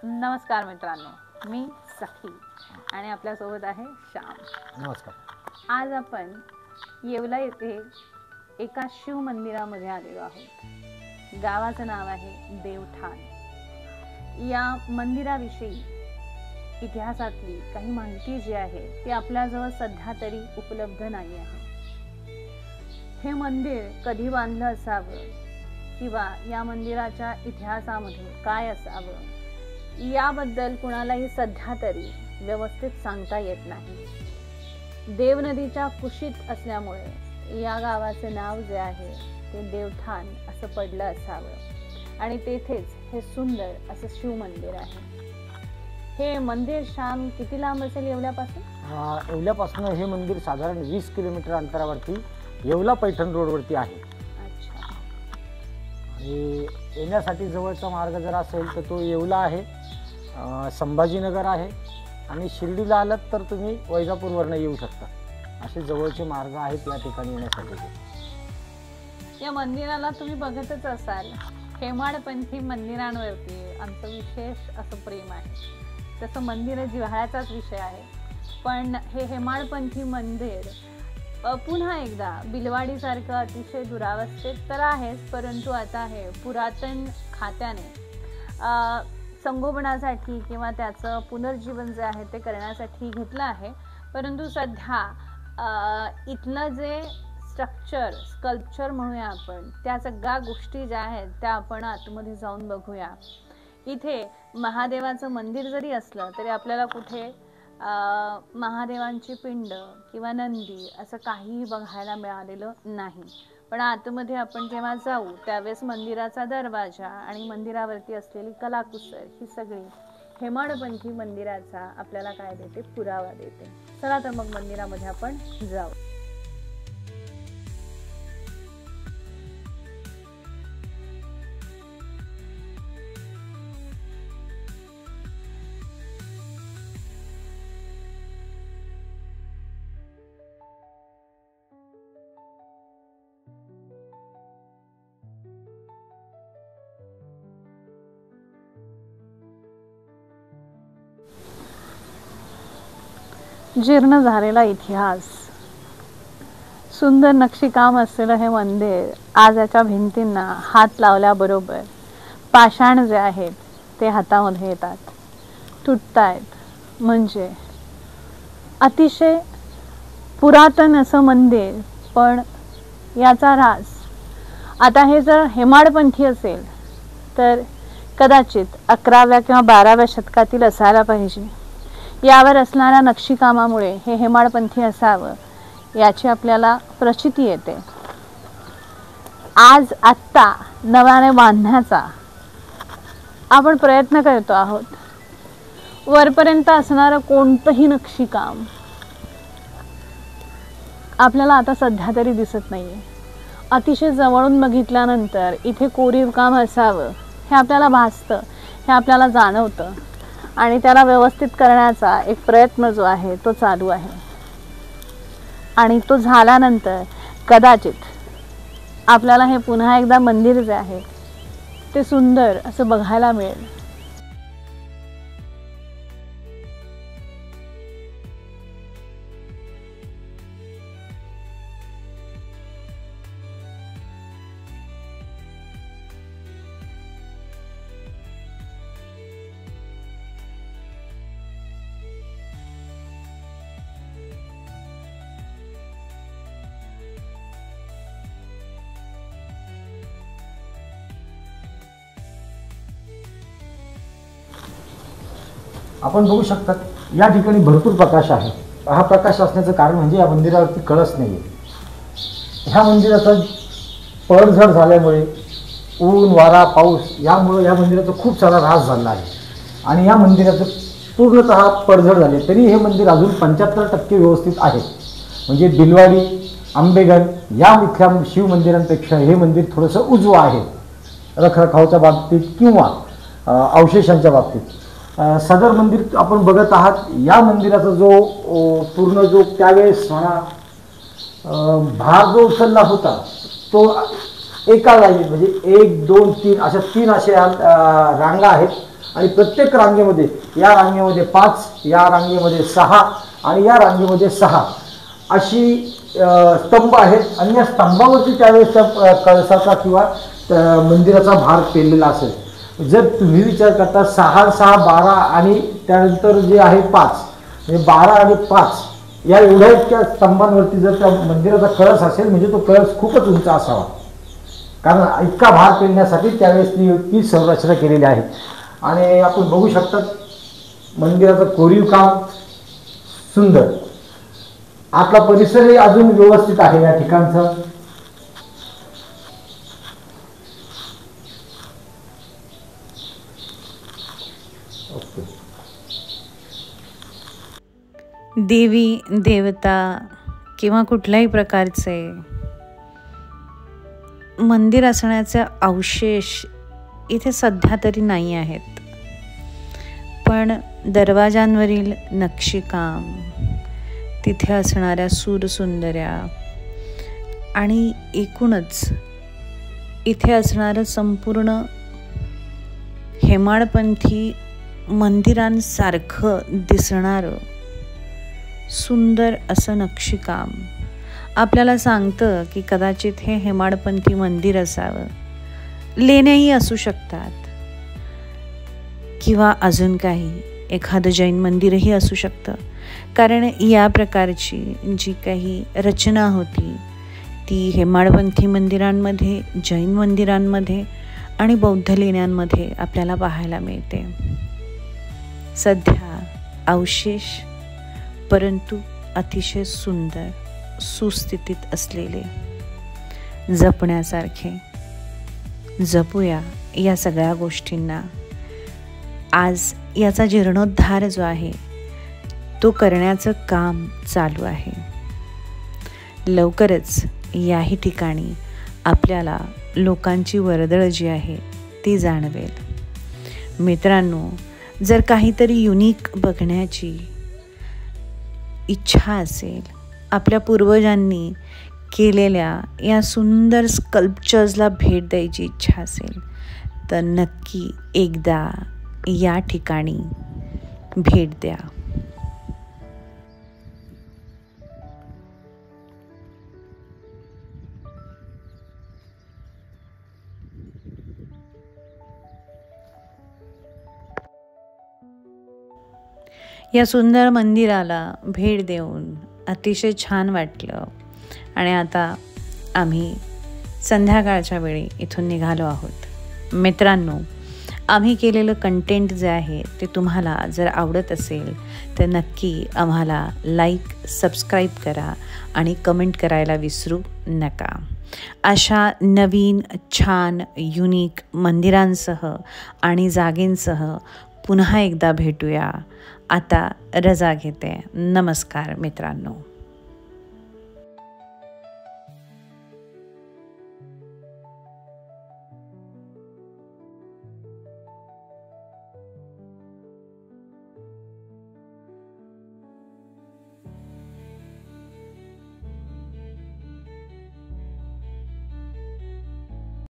नमस्कार मित्रांनो, मी सखी आणि आपल्यासोबत आहे श्याम. नमस्कार. आज आपण येवला येथे एका शिव मंदिरामध्ये आलेलो आहोत. गावाचं नाव आहे देवठाण. या मंदिराविषयी इतिहासातली काही माहिती जी आहे ती आपल्याजवळ सध्या तरी उपलब्ध नाही आहे. हे मंदिर कधी बांधलं असावं किंवा या मंदिराच्या इतिहासामध्ये काय असावं याबद्दल कुणालाही सध्या तरी व्यवस्थित सांगता येत नाही. देव नदीच्या कुशीत असल्यामुळे या गावाचे नाव जे आहे ते देवठाण असं पडलं असावं आणि तेथेच हे सुंदर असं शिव मंदिर आहे. हे मंदिर श्याम किती लांब असेल येवल्यापासून? येवल्यापासून हे मंदिर साधारण 20 किलोमीटर अंतरावरती येवला पैठण रोडवरती आहे. अच्छा. आणि येण्यासाठी जवळचा मार्ग जर असेल तर तो येवला आहे, संभाजीनगर आहे आणि शिर्डीला आलात तर तुम्ही वैजापूरवरनं येऊ शकता. असे जवळचे मार्ग आहेत या ठिकाणी येण्यासाठी. या मंदिराला तुम्ही बघतच असाल, हेमाडपंथी मंदिरांवरती आमचं विशेष असं प्रेम आहे. तसं मंदिर जिव्हाळ्याचाच विषय आहे, पण हे हेमाडपंथी मंदिर पुन्हा एकदा बिलवाडीसारखं अतिशय दुरावस्थेत तर आहेच, परंतु आता हे पुरातन खात्याने संगोपनासाठी किंवा त्याचं पुनर्जीवन जे आहे ते करण्यासाठी घेतलं आहे. परंतु सध्या इथलं जे स्ट्रक्चर स्कल्पचर म्हणूया आपण, त्या सगळ्या गोष्टी ज्या आहेत त्या आपण आतमध्ये जाऊन बघूया. इथे महादेवाचं मंदिर जरी असलं तरी आपल्याला कुठे महादेवांची पिंड किंवा नंदी असं काहीही बघायला मिळालेलं नाही. पण आतमध्ये आपण जेव्हा जाऊ त्यावेळेस मंदिराचा दरवाजा आणि मंदिरावरती असलेली कलाकुसर ही सगळी हेमाडपंथी मंदिराचा आपल्याला काय देते, पुरावा देते. चला तर मग मंदिरामध्ये आपण जाऊ. जीर्ण झालेला इतिहास, सुंदर नक्षीकाम असलेलं हे मंदिर आज याच्या भिंतींना हात लावल्याबरोबर पाषाण जे आहेत ते हातामध्ये येतात, तुटतायत. म्हणजे अतिशय पुरातन असं मंदिर, पण याचा राज. आता हे जर हेमाडपंथी असेल तर कदाचित 11व्या किंवा 12व्या शतकातील असायला पाहिजे. यावर असणाऱ्या नक्षीकामामुळे हे हेमाडपंथी असावं याची आपल्याला प्रचिती येते. आज आत्ता नव्याने बांधण्याचा आपण प्रयत्न करतो आहोत. वरपर्यंत असणारं कोणतंही नक्षीकाम आपल्याला आता सध्या तरी दिसत नाहीये. अतिशय जवळून बघितल्यानंतर इथे कोरीव काम असावं हे आपल्याला भासतं, हे आपल्याला जाणवतं आणि त्याला व्यवस्थित करण्याचा एक प्रयत्न जो आहे तो चालू आहे. आणि तो झाल्यानंतर कदाचित आपल्याला हे पुन्हा एकदा मंदिर जे आहे ते सुंदर असं बघायला मिळेल. आपण बघू शकतात या ठिकाणी भरपूर प्रकाश आहे. हा प्रकाश असण्याचं कारण म्हणजे या मंदिरावरती कळस नाही आहे. ह्या मंदिराचा पडझड झाल्यामुळे ऊन वारा पाऊस यामुळे या मंदिराचा खूप सारा ऱ्हास झाला आहे. आणि या मंदिराचं पूर्णतः पडझड झाले तरी हे मंदिर अजून 75% व्यवस्थित आहे. म्हणजे बिलवाडी आंबेगड या इथल्या शिव मंदिरांपेक्षा हे मंदिर थोडंसं उजवं आहे रखरखावच्या बाबतीत किंवा अवशेषांच्या बाबतीत. सदर मंदिर आपण बघत आहात. या मंदिराचा जो पूर्ण जो त्यावेळेस भार जो उचलला होता तो एका लाईन म्हणजे 1 2 3 अशा 3 अशा रांगा आहेत आणि प्रत्येक रांगेमध्ये, या रांगेमध्ये 5, या रांगेमध्ये 6 आणि या रांगेमध्ये 6 अशी स्तंभ आहेत. आणि या स्तंभावरती त्यावेळेस त्या कळसाचा किंवा मंदिराचा भार पेरलेला असेल. जर तुम्ही विचार करता 6 6 12 आणि त्यानंतर जे आहे 5, म्हणजे 12 आणि 5 या एवढ्या इतक्या स्तंभांवरती जर त्या मंदिराचा कळस असेल म्हणजे तो कळस खूपच उंच असावा, कारण इतका भार पेरण्यासाठी त्यावेळेस ती संरचना केलेली आहे. आणि आपण बघू शकता मंदिराचं कोरीव काम सुंदर. आतला परिसरही अजून व्यवस्थित आहे या ठिकाणचं. देवी देवता किंवा कुठल्याही प्रकारचे मंदिर असण्याचे अवशेष इथे सध्या तरी नाही आहेत, पण दरवाजांवरील नक्षीकाम, तिथे असणाऱ्या सूरसुंदर्या आणि एकूणच इथे असणारं संपूर्ण हेमाडपंथी मंदिरांसारखं दिसणारं सुंदर असं नक्षीकाम आपल्याला सांगतं की कदाचित हे हेमाडपंथी मंदिर असावं. लेण्याही असू शकतात किंवा अजून काही एखादं जैन मंदिरही असू शकतं, कारण या प्रकारची जी काही रचना होती ती हेमाडपंथी मंदिरांमध्ये, जैन मंदिरांमध्ये आणि बौद्ध लेण्यांमध्ये आपल्याला पाहायला मिळते. सध्या अवशेष परंतु अतिशय सुंदर, सुस्थितीत असलेले, जपण्यासारखे. जपूया या सगळ्या गोष्टींना. आज याचा जीर्णोद्धार जो आहे तो करण्याचं काम चालू आहे. लवकरच याही ठिकाणी आपल्याला लोकांची वर्दळ जी आहे ती जाणवेल. मित्रांनो, जर काहीतरी युनिक बघण्याची इच्छा असेल, आपल्या पूर्वजांनी केलेल्या या सुंदर स्कल्पचर्सला भेट द्यायची इच्छा असेल तर नक्की एकदा या ठिकाणी भेट द्या. या सुंदर मंदिराला भेट देऊन अतिशय छान वाटलं आणि आता आम्ही संध्याकाळच्या वेळी इथून निघालो आहोत. मित्रांनो, आम्ही केलेलं कंटेंट जे आहे ते तुम्हाला जर आवडत असेल तर नक्की आम्हाला लाईक, सबस्क्राईब करा आणि कमेंट करायला विसरू नका. अशा नवीन छान युनिक मंदिरांसह आणि जागेंसह पुन्हा एकदा भेटूया. आता रजा घेते. नमस्कार मित्रांनो.